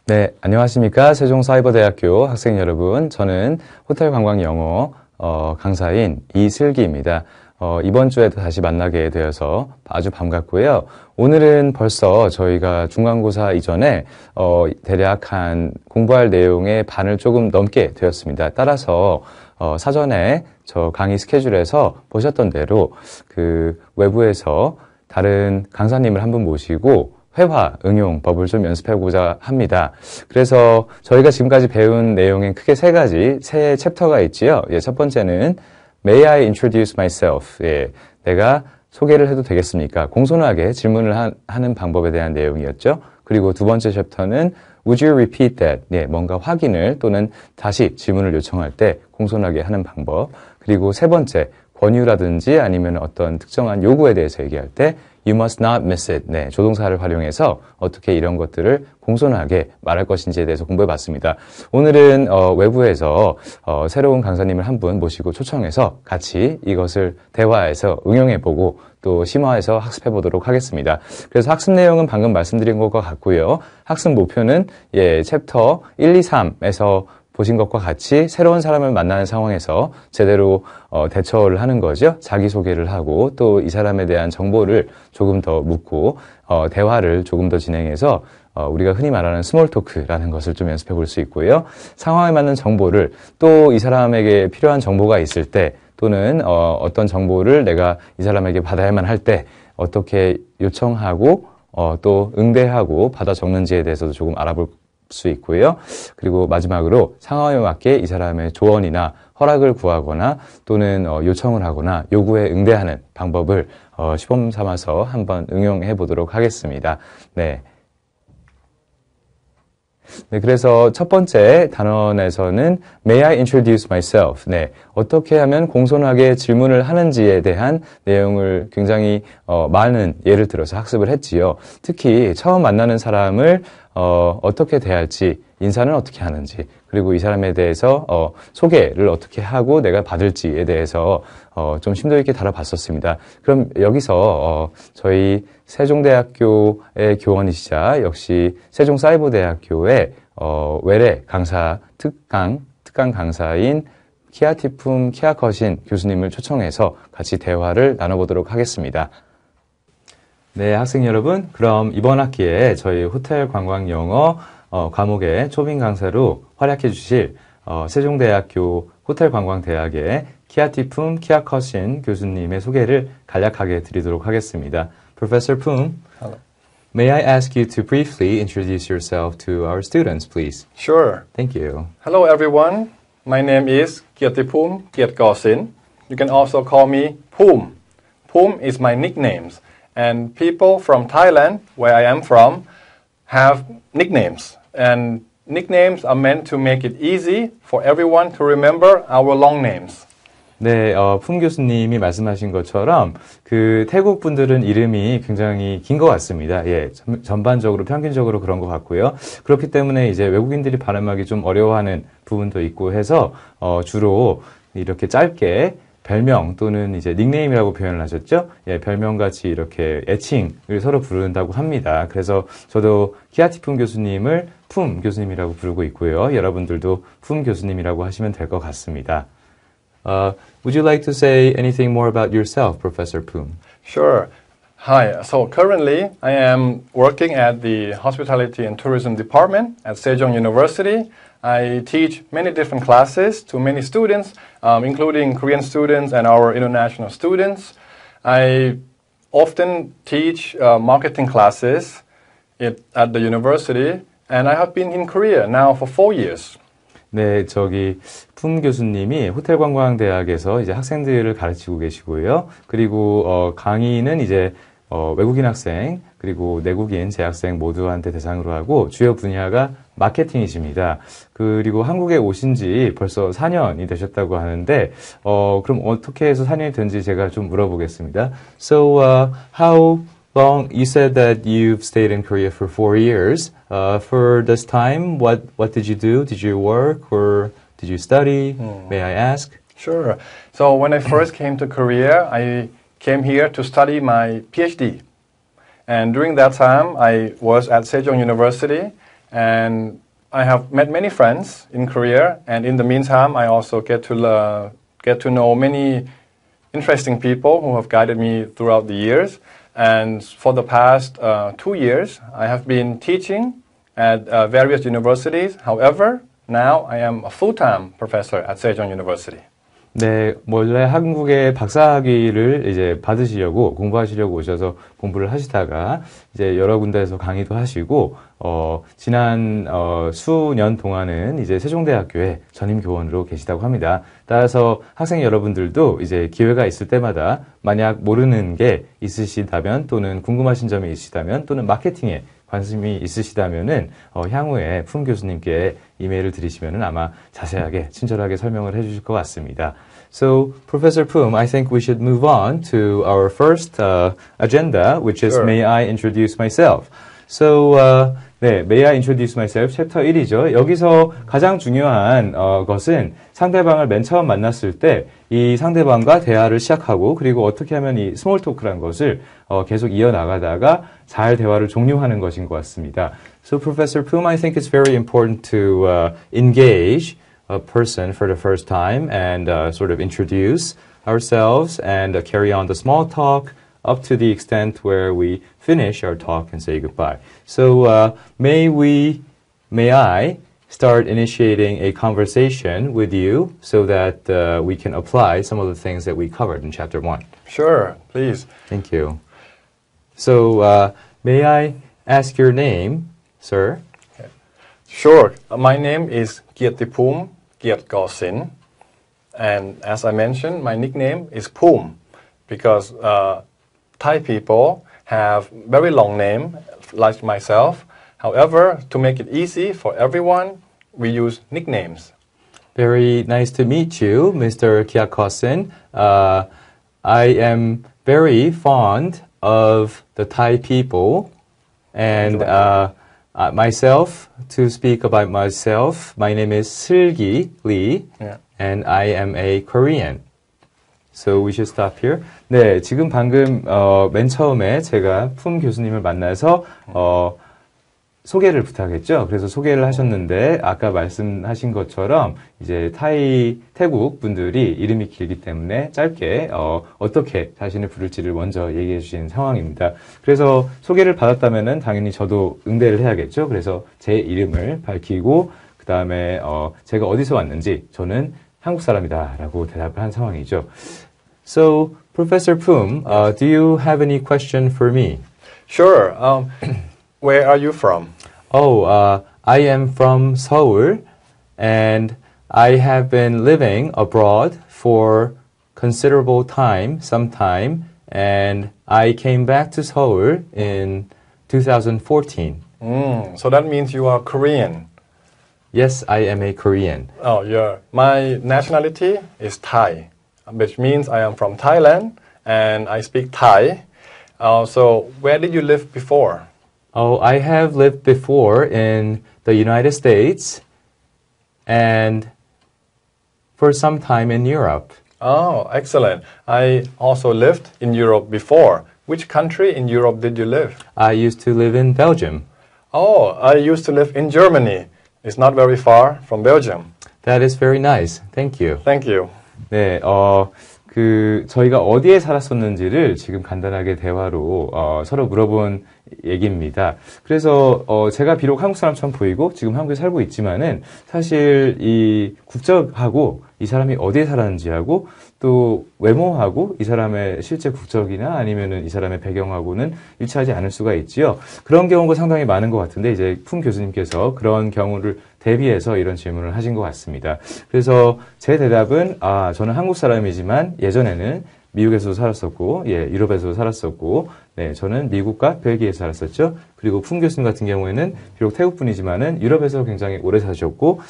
네, 안녕하십니까. 세종사이버대학교 학생 여러분. 저는 호텔관광영어 강사인 이슬기입니다. 이번 주에도 다시 만나게 되어서 아주 반갑고요. 오늘은 벌써 저희가 중간고사 이전에 대략 한 공부할 내용의 반을 조금 넘게 되었습니다. 따라서 사전에 저 강의 스케줄에서 보셨던 대로 그 외부에서 다른 강사님을 한 분 모시고 회화, 응용, 법을 좀 연습해보고자 합니다. 그래서 저희가 지금까지 배운 내용엔 크게 세 챕터가 있지요. 예, 첫 번째는 May I introduce myself? 예, 내가 소개를 해도 되겠습니까? 공손하게 질문을 하는 방법에 대한 내용이었죠. 그리고 두 번째 챕터는 Would you repeat that? 예, 뭔가 확인을 또는 다시 질문을 요청할 때 공손하게 하는 방법. 그리고 세 번째, 권유라든지 아니면 어떤 특정한 요구에 대해서 얘기할 때 You must not miss it. 네, 조동사를 활용해서 어떻게 이런 것들을 공손하게 말할 것인지에 대해서 공부해봤습니다. 오늘은 외부에서 새로운 강사님을 한 분 모시고 초청해서 같이 이것을 대화해서 응용해보고 또 심화해서 학습해보도록 하겠습니다. 그래서 학습 내용은 방금 말씀드린 것과 같고요. 학습 목표는 챕터 1, 2, 3에서 보신 것과 같이 새로운 사람을 만나는 상황에서 제대로 대처를 하는 거죠. 자기소개를 하고 또 이 사람에 대한 정보를 조금 더 묻고 대화를 조금 더 진행해서 우리가 흔히 말하는 스몰 토크라는 것을 좀 연습해 볼 수 있고요. 상황에 맞는 정보를 또 이 사람에게 필요한 정보가 있을 때 또는 어떤 정보를 내가 이 사람에게 받아야만 할 때 어떻게 요청하고 또 응대하고 받아 적는지에 대해서도 조금 알아볼 수 있고요. 그리고 마지막으로 상황에 맞게 이 사람의 조언이나 허락을 구하거나 또는 요청을 하거나 요구에 응대하는 방법을 시범 삼아서 한번 응용해 보도록 하겠습니다. 네. 네, 그래서 첫 번째 단원에서는 May I introduce myself? 네, 어떻게 하면 공손하게 질문을 하는지에 대한 내용을 굉장히 많은 예를 들어서 학습을 했지요. 특히 처음 만나는 사람을 어떻게 대할지, 인사는 어떻게 하는지, 그리고 이 사람에 대해서 소개를 어떻게 하고 내가 받을지에 대해서 좀 심도 있게 다뤄봤었습니다. 그럼 여기서 저희 세종대학교의 교원이시자 역시 세종사이버대학교의 외래 강사 특강 강사인 키아티품 키아커신 교수님을 초청해서 같이 대화를 나눠보도록 하겠습니다. 네, 학생 여러분, 그럼 이번 학기에 저희 호텔 관광 영어 과목의 초빙 강사로 활약해 주실 세종대학교 호텔관광대학의 키아티품 키아커신 교수님의 소개를 간략하게 드리도록 하겠습니다. Professor Poom, Hello. May I ask you to briefly introduce yourself to our students, please? Sure. Thank you. Hello, everyone. My name is Kiatipum Kiatkosin. You can also call me Poom. Poom is my nickname. And people from Thailand, where I am from, have nicknames. And nicknames are meant to make it easy for everyone to remember our long names. 네, 품 교수님이 말씀하신 것처럼 그 태국 분들은 이름이 굉장히 긴 것 같습니다. 예, 전반적으로 평균적으로 그런 것 같고요. 그렇기 때문에 이제 외국인들이 발음하기 좀 어려워하는 부분도 있고 해서 주로 이렇게 짧게 별명 또는 이제 닉네임이라고 표현을 하셨죠? 예, 별명같이 이렇게 애칭을 서로 부른다고 합니다. 그래서 저도 키아티품 교수님을 품 교수님이라고 부르고 있고요. 여러분들도 품 교수님이라고 하시면 될 것 같습니다. Would you like to say anything more about yourself, Professor Poom? Sure. Hi. So currently, I am working at the Hospitality and Tourism Department at Sejong University. I teach many different classes to many students, including Korean students and our international students. I often teach marketing classes at the university, and I have been in Korea now for 4 years. 네, 품 교수님이 호텔관광대학에서 이제 학생들을 가르치고 계시고요. 그리고 강의는 이제 외국인 학생 그리고 내국인 재학생 모두한테 대상으로 하고 주요 분야가 마케팅이십니다. 그리고 한국에 오신 지 벌써 4년이 되셨다고 하는데 그럼 어떻게 해서 4년이 된지 제가 좀 물어보겠습니다. So, how long, you said that you've stayed in Korea for 4 years. For this time, what did you do? Did you work or did you study? May I ask? Sure. So when I first came to Korea, I came here to study my PhD. And during that time, I was at Sejong University. and I have met many friends in Korea. And in the meantime, I also get to know many interesting people who have guided me throughout the years. And for the past 2 years, I have been teaching at various universities. However, now I am a full-time professor at Sejong University. 네, 원래 한국에 박사학위를 이제 받으시려고 공부하시려고 오셔서 공부를 하시다가 이제 여러 군데에서 강의도 하시고 지난 수년 동안은 이제 세종대학교에 전임 교원으로 계시다고 합니다. 따라서 학생 여러분들도 이제 기회가 있을 때마다 만약 모르는 게 있으시다면 또는 궁금하신 점이 있으시다면 또는 마케팅에 관심이 있으시다면은 향후에 품 교수님께 이메일을 드리시면은 아마 자세하게 친절하게 설명을 해주실 것 같습니다. So, Professor Poom, I think we should move on to our first agenda, which is Sure. May I introduce myself. So, 네, May I introduce myself, 챕터 1이죠. 여기서 가장 중요한 것은 상대방을 맨 처음 만났을 때 이 상대방과 대화를 시작하고 그리고 어떻게 하면 이 스몰 토크란 것을 계속 이어나가다가 잘 대화를 종료하는 것인 것 같습니다. So, Professor Poom, I think it's very important to engage a person for the first time and sort of introduce ourselves and carry on the small talk up to the extent where we finish our talk and say goodbye. So may I start initiating a conversation with you so that we can apply some of the things that we covered in chapter 1. Sure, please. Thank you. So may I ask your name, sir? Sure. My name is Kiatipum Kiatkosin, and as I mentioned, my nickname is Poom because Thai people have very long name like myself. However, to make it easy for everyone, we use nicknames. Very nice to meet you, Mr. Kiakosin. I am very fond of the Thai people and myself, to speak about myself, my name is Seulgi Lee, and I am a Korean. So we should stop here. 네, 지금 방금 맨 처음에 제가 품 교수님을 만나서 소개를 부탁했죠. 그래서 소개를 하셨는데 아까 말씀하신 것처럼 이제 태국 분들이 이름이 길기 때문에 짧게 어떻게 자신을 부를지를 먼저 얘기해 주신 상황입니다. 그래서 소개를 받았다면은 당연히 저도 응대를 해야겠죠. 그래서 제 이름을 밝히고 그 다음에 제가 어디서 왔는지 저는 한국 사람이다라고 대답을 한 상황이죠. So, Professor Poom, do you have any question for me? Sure. Where are you from? Oh, I am from Seoul, and I have been living abroad for considerable time, some time, and I came back to Seoul in 2014. So that means you are Korean. Yes, I am a Korean. Oh, yeah. My nationality is Thai, which means I am from Thailand and I speak Thai. So where did you live before? Oh, I have lived before in the United States and for some time in Europe. Oh, excellent. I also lived in Europe before. Which country in Europe did you live? I used to live in Belgium. Oh, I used to live in Germany. It's not very far from Belgium. That is very nice. Thank you. Thank you. 네, 저희가 어디에 살았었는지를 지금 간단하게 대화로 서로 물어본 얘기입니다. 그래서 제가 비록 한국 사람처럼 보이고 지금 한국에 살고 있지만은 사실 이 국적하고 이 사람이 어디에 살았는지하고 또 외모하고 이 사람의 실제 국적이나 아니면은 이 사람의 배경하고는 일치하지 않을 수가 있지요. 그런 경우가 상당히 많은 것 같은데 이제 품 교수님께서 그런 경우를 대비해서 이런 질문을 하신 것 같습니다. 그래서 제 대답은 저는 한국 사람이지만 예전에는 미국에서도 살았었고, 유럽에서도 살았었고, 네, 저는 미국과 벨기에에서 살았었죠. 그리고 품 교수님 같은 경우에는 비록 태국 분이지만은 유럽에서 굉장히 오래 사셨고,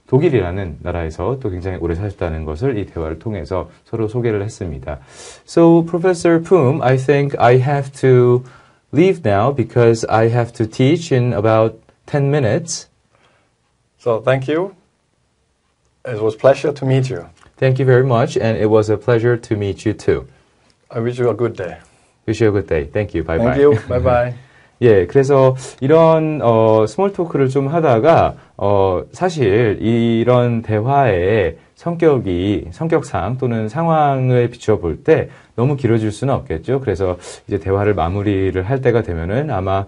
독일이라는 나라에서 또 굉장히 오래 사셨다는 것을 이 대화를 통해서 서로 소개를 했습니다. So, Professor Poom, I think I have to leave now because I have to teach in about 10 minutes. So thank you. It was a pleasure to meet you. Thank you very much, and it was a pleasure to meet you too. I wish you a good day. Wish you a good day. Thank you. Bye-bye. Thank you. Bye-bye. 예, 그래서 이런 스몰 토크를 좀 하다가 사실 이런 대화의 성격상 또는 상황을 비추어 볼 때 너무 길어질 수는 없겠죠. 그래서 이제 대화를 마무리를 할 때가 되면은 아마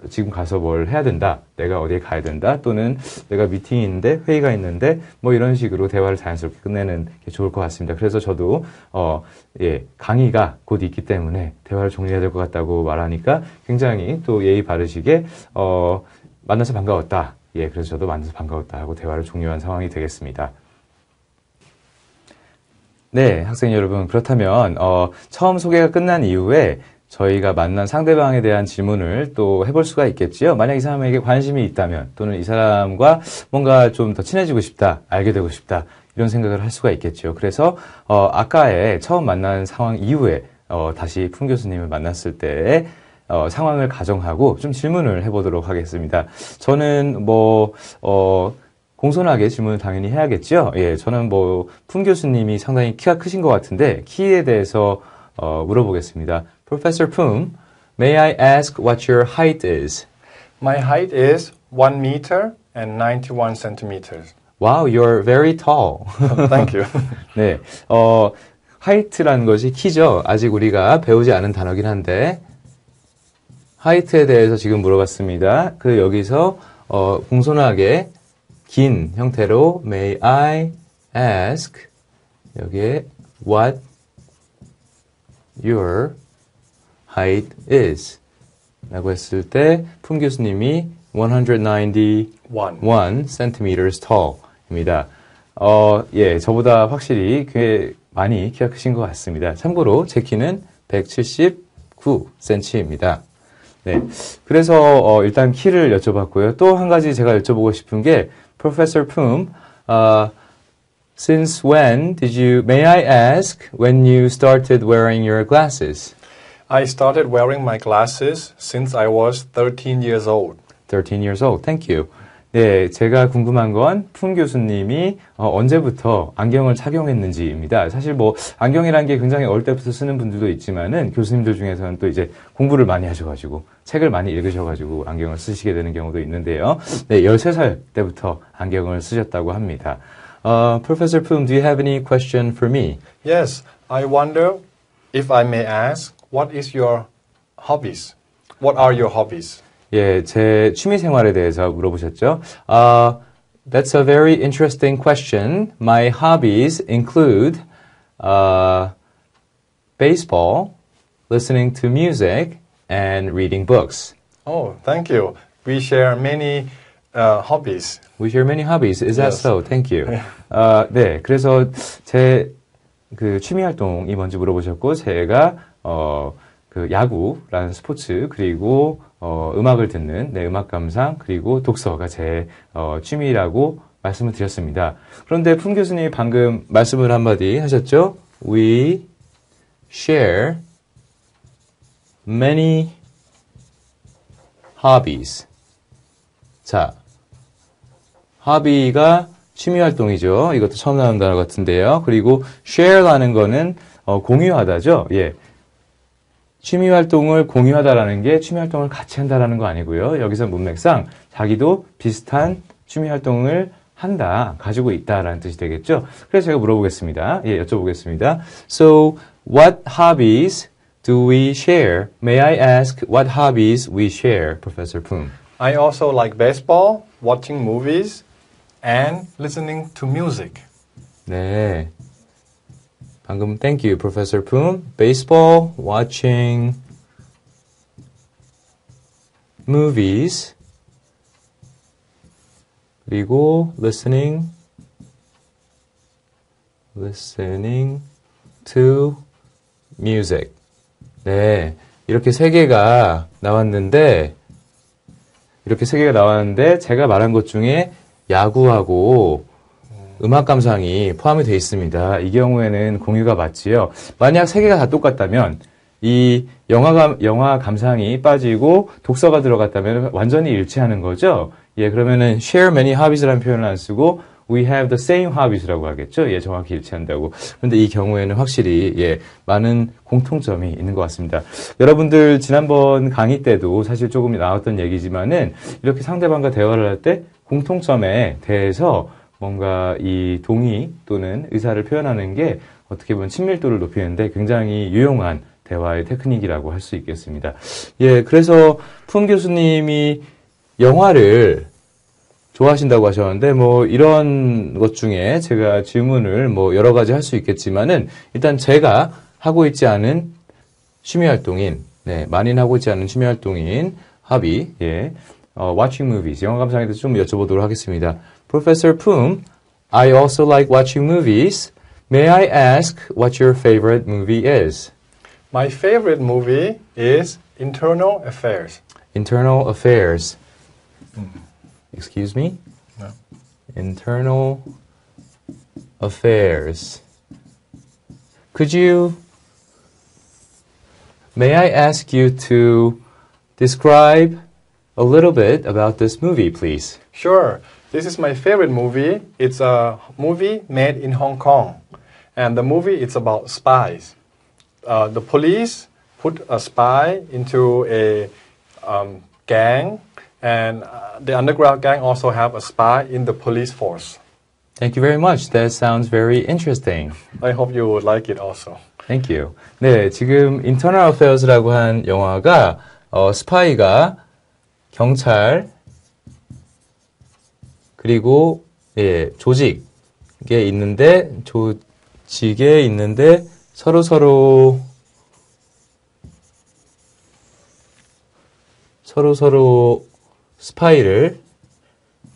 지금 가서 뭘 해야 된다, 내가 어디에 가야 된다, 또는 내가 미팅이 있는데 회의가 있는데 뭐 이런 식으로 대화를 자연스럽게 끝내는 게 좋을 것 같습니다. 그래서 저도 강의가 곧 있기 때문에 대화를 정리해야 될 것 같다고 말하니까 굉장히 또 예의 바르시게 만나서 반가웠다. 예, 그래서 저도 만나서 반가웠다 하고 대화를 종료한 상황이 되겠습니다. 네, 학생 여러분. 그렇다면, 처음 소개가 끝난 이후에 저희가 만난 상대방에 대한 질문을 또 해볼 수가 있겠지요. 만약 이 사람에게 관심이 있다면, 또는 이 사람과 뭔가 좀 더 친해지고 싶다, 알게 되고 싶다, 이런 생각을 할 수가 있겠죠. 그래서, 아까의 처음 만난 상황 이후에, 다시 품 교수님을 만났을 때, 상황을 가정하고 좀 질문을 해보도록 하겠습니다. 저는 공손하게 질문을 당연히 해야겠죠. 예, 저는 품 교수님이 상당히 키가 크신 것 같은데 키에 대해서 물어보겠습니다. Professor Pum, may I ask what your height is? My height is 1 meter and 91 centimeters. Wow, you're very tall. Thank you. 네, 하이트라는 것이 키죠. 아직 우리가 배우지 않은 단어긴 한데 하이트에 대해서 지금 물어봤습니다. 여기서 공손하게 긴 형태로 may I ask 여기에 what your height is 라고 했을 때 품 교수님이 191 centimeters tall 입니다. 예, 저보다 확실히 꽤 많이 키가 크신 것 같습니다. 참고로 제 키는 179cm입니다. 네. 그래서, 일단 키를 여쭤봤고요. 또 한 가지 제가 여쭤보고 싶은 게, Professor Pum, since when may I ask, when you started wearing your glasses? I started wearing my glasses since I was 13 years old. 13 years old. Thank you. 네, 제가 궁금한 건 품 교수님이 언제부터 안경을 착용했는지입니다. 사실 안경이라는 게 굉장히 어릴 때부터 쓰는 분들도 있지만은 교수님들 중에서는 또 이제 공부를 많이 하셔가지고 책을 많이 읽으셔가지고 안경을 쓰시게 되는 경우도 있는데요. 네, 13살 때부터 안경을 쓰셨다고 합니다. Professor Pum, do you have any question for me? Yes, I wonder if I may ask, what is your hobbies? What are your hobbies? 예, 제 취미 생활에 대해서 물어보셨죠? That's a very interesting question. My hobbies include baseball, listening to music, and reading books. Oh, thank you. We share many hobbies. We share many hobbies. Is that Yes. so? Thank you. 네, 그래서 제 취미 활동이 뭔지 물어보셨고, 제가 야구라는 스포츠 그리고 음악을 듣는 음악 감상 그리고 독서가 제 취미라고 말씀을 드렸습니다. 그런데 품 교수님이 방금 말씀을 한마디 하셨죠? We share many hobbies. 자, hobby가 취미 활동이죠. 이것도 처음 나온 단어 같은데요. 그리고 share라는 거는 공유하다죠. 예. 취미 활동을 공유하다라는 게 취미 활동을 같이 한다라는 거 아니고요. 여기서 문맥상 자기도 비슷한 취미 활동을 한다, 가지고 있다라는 뜻이 되겠죠. 그래서 제가 물어보겠습니다. 예, 여쭤보겠습니다. So, what hobbies do we share? May I ask what hobbies we share, Professor Pum? I also like baseball, watching movies, and listening to music. 네. 방금 thank you, Professor Pum. Baseball, watching movies, 그리고 listening to music. 네, 이렇게 세 개가 나왔는데 제가 말한 것 중에 야구하고 음악 감상이 포함이 되어 있습니다. 이 경우에는 공유가 맞지요. 만약 세 개가 다 똑같다면 이 영화 감상이 빠지고 독서가 들어갔다면 완전히 일치하는 거죠. 예, 그러면은 share many hobbies라는 표현을 안 쓰고 we have the same hobbies라고 하겠죠. 예, 정확히 일치한다고. 그런데 이 경우에는 확실히 예, 많은 공통점이 있는 것 같습니다. 여러분들 지난번 강의 때도 사실 조금 나왔던 얘기지만은 이렇게 상대방과 대화를 할 때 공통점에 대해서 뭔가 이 동의 또는 의사를 표현하는 게 어떻게 보면 친밀도를 높이는데 굉장히 유용한 대화의 테크닉이라고 할 수 있겠습니다. 예, 그래서 품 교수님이 영화를 좋아하신다고 하셨는데, 뭐, 이런 것 중에 제가 질문을 뭐, 여러 가지 할 수 있겠지만은, 일단 제가 하고 있지 않은 취미 활동인, 네, 많이는 하고 있지 않은 취미 활동인, 합의, 예, watching movies, 영화 감상에 대해서 좀 여쭤보도록 하겠습니다. Professor Poom, I also like watching movies. May I ask what your favorite movie is? My favorite movie is Internal Affairs. Internal Affairs. Excuse me? No. Internal Affairs. May I ask you to describe a little bit about this movie, please? Sure. This is my favorite movie. It's a movie made in Hong Kong. And the movie is about spies. The police put a spy into a gang, and the underground gang also have a spy in the police force. Thank you very much. That sounds very interesting. I hope you would like it also. Thank you. 네, 지금 Internal Affairs라고 한 영화가 스파이가 경찰 그리고 예, 조직에 있는데 서로 스파이를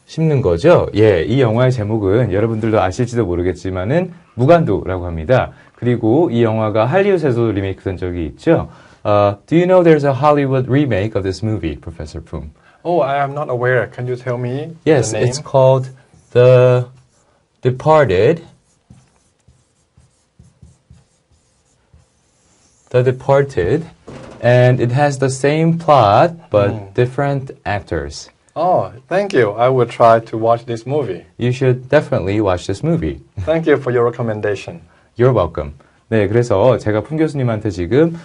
심는 거죠. 예, 이 영화의 제목은 여러분들도 아실지도 모르겠지만은 무간도라고 합니다. 그리고 이 영화가 할리우드에서도 리메이크된 적이 있죠. Do you know there's a Hollywood remake of this movie, Professor Poom? Oh, I am not aware. Can you tell me Yes, the name? it's called The Departed. The Departed, and it has the same plot but different actors. Oh, thank you. I will try to watch this movie. You should definitely watch this movie. Thank you for your recommendation. You're welcome. 네, 그래서 제가 품 교수님한테 지금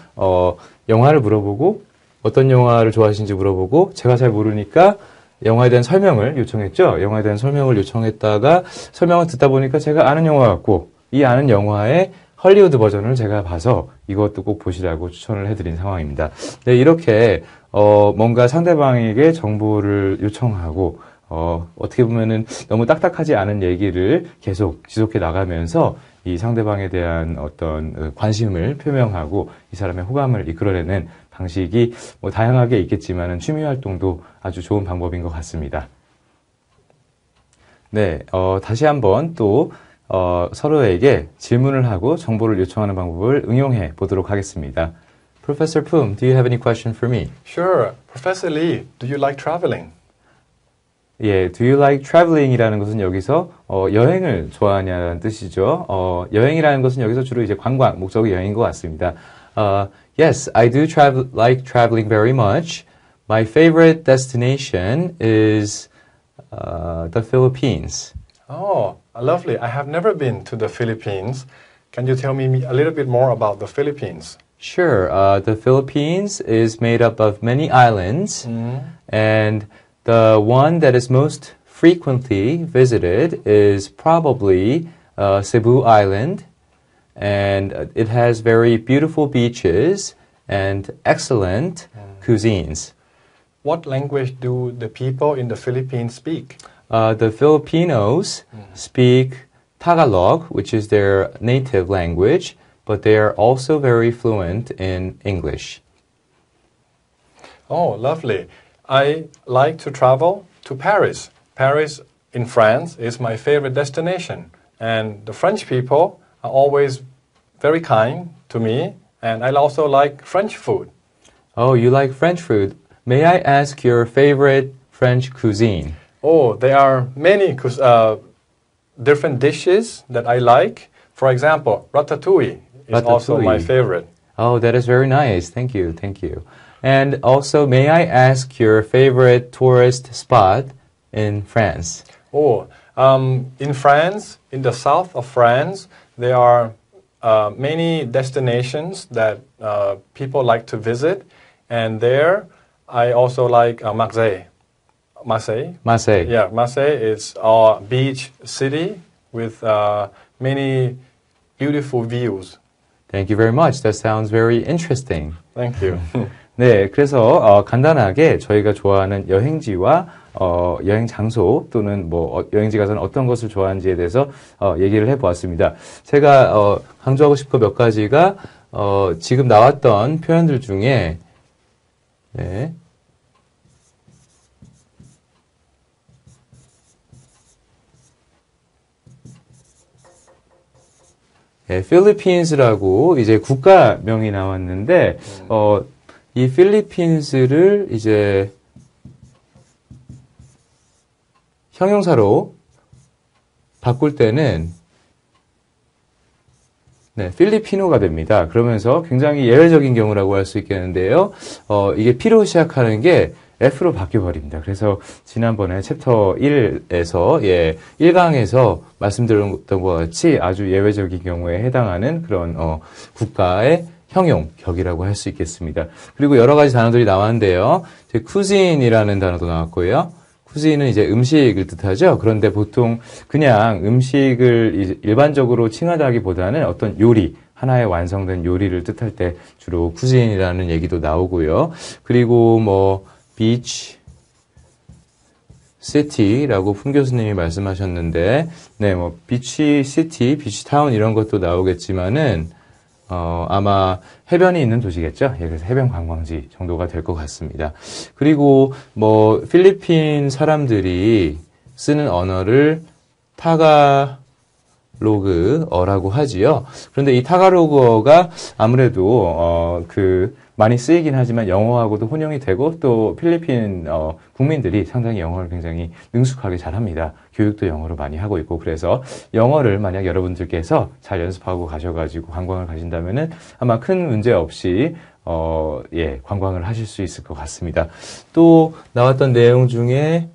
영화를 물어보고 어떤 영화를 좋아하시는지 물어보고 제가 잘 모르니까 영화에 대한 설명을 요청했죠. 영화에 대한 설명을 요청했다가 설명을 듣다 보니까 제가 아는 영화 같고 이 아는 영화의 헐리우드 버전을 제가 봐서 이것도 꼭 보시라고 추천을 해드린 상황입니다. 네, 이렇게 뭔가 상대방에게 정보를 요청하고 어떻게 보면은 너무 딱딱하지 않은 얘기를 계속 지속해 나가면서 이 상대방에 대한 어떤 관심을 표명하고 이 사람의 호감을 이끌어내는 방식이 뭐 다양하게 있겠지만은 취미 활동도 아주 좋은 방법인 것 같습니다. 네, 다시 한번 또 서로에게 질문을 하고 정보를 요청하는 방법을 응용해 보도록 하겠습니다. Professor Poom, do you have any question for me? Sure. Professor Lee, do you like traveling? 예, do you like traveling이라는 것은 여기서 여행을 좋아하냐는 뜻이죠. 여행이라는 것은 여기서 주로 이제 관광 목적의 여행인 것 같습니다. Yes, I do like traveling very much. My favorite destination is the Philippines. Oh, lovely. I have never been to the Philippines. Can you tell me a little bit more about the Philippines? Sure. The Philippines is made up of many islands, and the one that is most frequently visited is probably Cebu Island, and it has very beautiful beaches and excellent cuisines. What language do the people in the Philippines speak? The Filipinos speak Tagalog, which is their native language, but they are also very fluent in English. Oh, lovely. I like to travel to Paris. Paris in France is my favorite destination. And the French people are always very kind to me. And I also like French food. Oh, you like French food. May I ask your favorite French cuisine? Oh, there are many different dishes that I like. For example, ratatouille is also my favorite. Oh, that is very nice. Thank you. Thank you. And also, may I ask your favorite tourist spot in France? Oh, In France, in the south of France, there are many destinations that people like to visit, and there I also like Marseille. Marseille. Marseille. Yeah, Marseille is a beach city with many beautiful views. Thank you very much. That sounds very interesting. Thank you. 네, 그래서 간단하게 저희가 좋아하는 여행지와 여행 장소 또는 뭐 여행지 가서는 어떤 것을 좋아하는지에 대해서 얘기를 해보았습니다. 제가 강조하고 싶은 몇 가지가 지금 나왔던 표현들 중에 네. 네, 필리핀스라고 이제 국가명이 나왔는데 이 필리핀스를 이제 형용사로 바꿀 때는 네, 필리피노가 됩니다. 그러면서 굉장히 예외적인 경우라고 할 수 있겠는데요. 이게 P로 시작하는 게 F로 바뀌어버립니다. 그래서 지난번에 챕터 1에서 1강에서 말씀드렸던 것 같이 아주 예외적인 경우에 해당하는 그런 국가의 형용, 격이라고 할 수 있겠습니다. 그리고 여러 가지 단어들이 나왔는데요. 쿠진이라는 단어도 나왔고요. 쿠진은 이제 음식을 뜻하죠. 그런데 보통 그냥 음식을 일반적으로 칭하다기보다는 어떤 요리, 하나의 완성된 요리를 뜻할 때 주로 쿠진이라는 얘기도 나오고요. 그리고 뭐 비치, 시티라고 품 교수님이 말씀하셨는데, 네, 뭐 비치 시티, 비치 타운 이런 것도 나오겠지만은 아마 해변이 있는 도시겠죠. 예, 그래서 해변 관광지 정도가 될 것 같습니다. 그리고 뭐 필리핀 사람들이 쓰는 언어를 타가로그어라고 하지요. 그런데 이 타가로그어가 아무래도 많이 쓰이긴 하지만 영어하고도 혼용이 되고 또 필리핀 국민들이 상당히 영어를 굉장히 능숙하게 잘합니다. 교육도 영어로 많이 하고 있고 그래서 영어를 만약 여러분들께서 잘 연습하고 가셔가지고 관광을 가신다면은 아마 큰 문제 없이 관광을 하실 수 있을 것 같습니다. 또 나왔던 내용 중에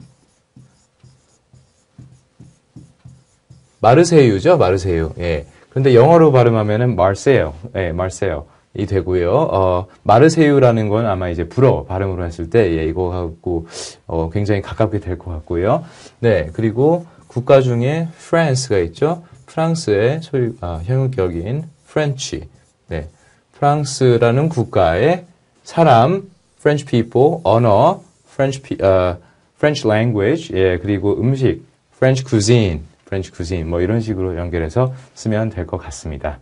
마르세유죠, 마르세유. 예. 그런데 영어로 발음하면은 마르세요. 예, 마르세요. 이 되고요. 마르세유라는 건 아마 이제 불어 발음으로 했을 때 이거 하고 굉장히 가깝게 될 것 같고요. 네, 그리고 국가 중에 프랑스가 있죠. 프랑스의 형용격인 French. 네, 프랑스라는 국가의 사람, French people, 언어, French language, 예, 그리고 음식, French cuisine 뭐 이런 식으로 연결해서 쓰면 될 것 같습니다.